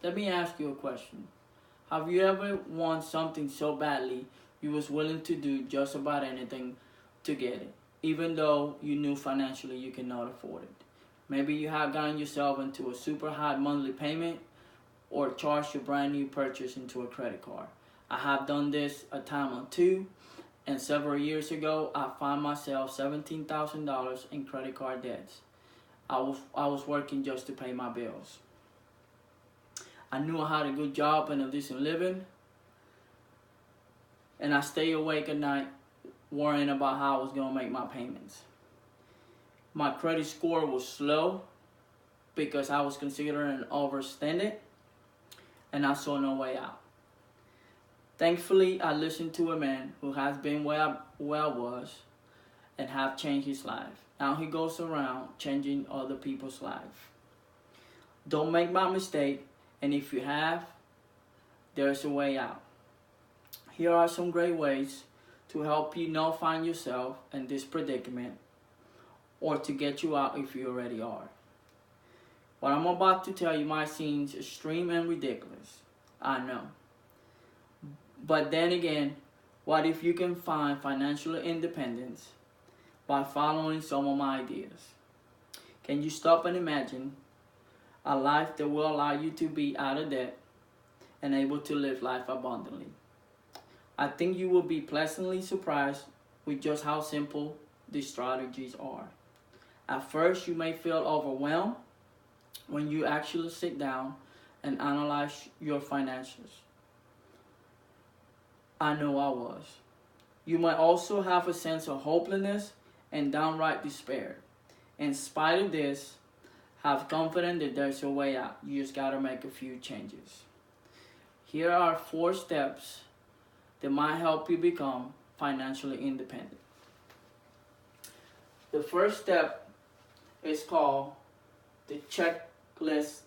Let me ask you a question. Have you ever want something so badly you was willing to do just about anything to get it, even though you knew financially you cannot afford it? Maybe you have gotten yourself into a super high monthly payment or charged your brand new purchase into a credit card. I have done this a time or two, and several years ago I found myself $17,000 in credit card debts. I was working just to pay my bills. I knew I had a good job and a decent living, and I stayed awake at night worrying about how I was going to make my payments. My credit score was slow because I was considering an overextended, and I saw no way out. Thankfully, I listened to a man who has been where I was and have changed his life. Now he goes around changing other people's life. Don't make my mistake, and if you have, there's a way out. Here are some great ways to help you not find yourself in this predicament or to get you out if you already are. What I'm about to tell you might seem extreme and ridiculous. I know. But then again, what if you can find financial independence by following some of my ideas? Can you stop and imagine a life that will allow you to be out of debt and able to live life abundantly? I think you will be pleasantly surprised with just how simple these strategies are. At first, you may feel overwhelmed when you actually sit down and analyze your finances. I know I was. You might also have a sense of hopelessness and downright despair. In spite of this, have confidence that there's a way out. You just gotta make a few changes. Here are 4 steps that might help you become financially independent. The first step is called the checklist.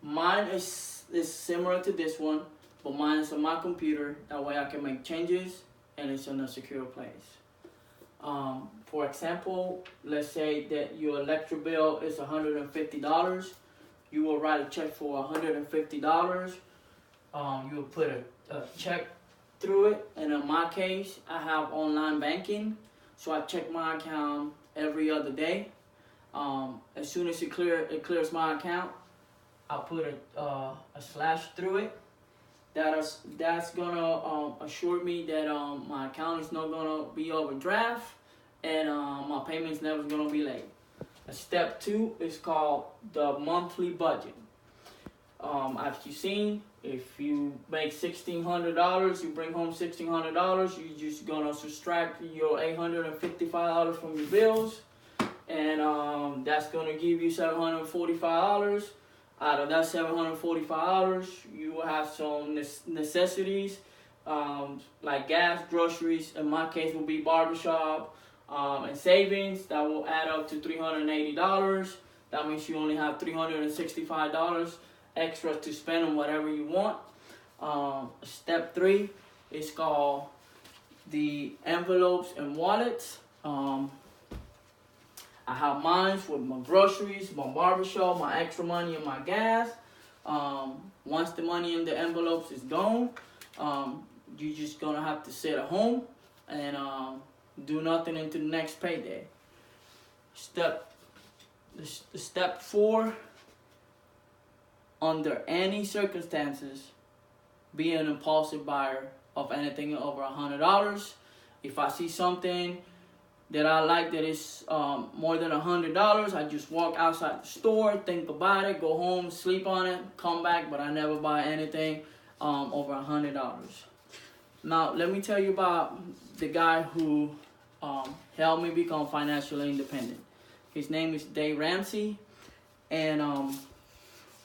Mine is similar to this one, but mine is on my computer. That way I can make changes and it's in a secure place. For example, let's say that your electric bill is $150. You will write a check for $150. You will put a check through it, and in my case, I have online banking, so I check my account every other day. As soon as it clears my account, I put a slash through it. That's gonna assure me that my account is not gonna be overdraft and my payment's never gonna be late. Step 2 is called the monthly budget. As you've seen, if you make $1,600, you bring home $1,600, you're just gonna subtract your $855 from your bills, and that's gonna give you $745. Out of that $745, you will have some necessities like gas, groceries. In my case, will be barbershop and savings. That will add up to $380. That means you only have $365 extra to spend on whatever you want. Step 3 is called the envelopes and wallets. I have mine with my groceries, my barbershop, my extra money, and my gas. Once the money in the envelopes is gone, you're just gonna have to sit at home and do nothing until the next payday. Step 4. Under any circumstances, be an impulsive buyer of anything over $100. If I see something that I like that is more than $100, I just walk outside the store, think about it, go home, sleep on it, come back, but I never buy anything over $100. Now, let me tell you about the guy who helped me become financially independent. His name is Dave Ramsey, and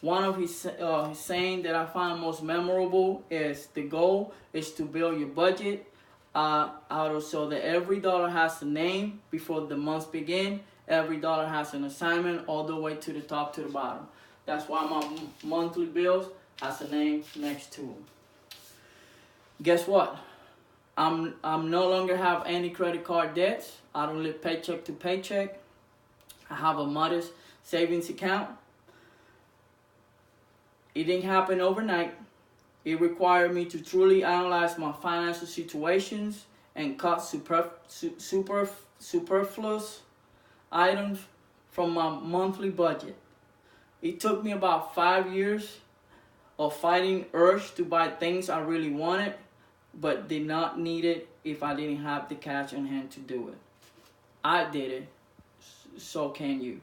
one of his saying that I find most memorable is the goal is to build your budget so that every dollar has a name before the months begin. Every dollar has an assignment all the way to the top to the bottom. That's why my monthly bills has a name next to them. Guess what? I'm no longer have any credit card debts. I don't live paycheck to paycheck. I have a modest savings account. It didn't happen overnight. It required me to truly analyze my financial situations and cut superfluous items from my monthly budget. It took me about 5 years of fighting urge to buy things I really wanted but did not need it if I didn't have the cash on hand to do it. I did it, so can you.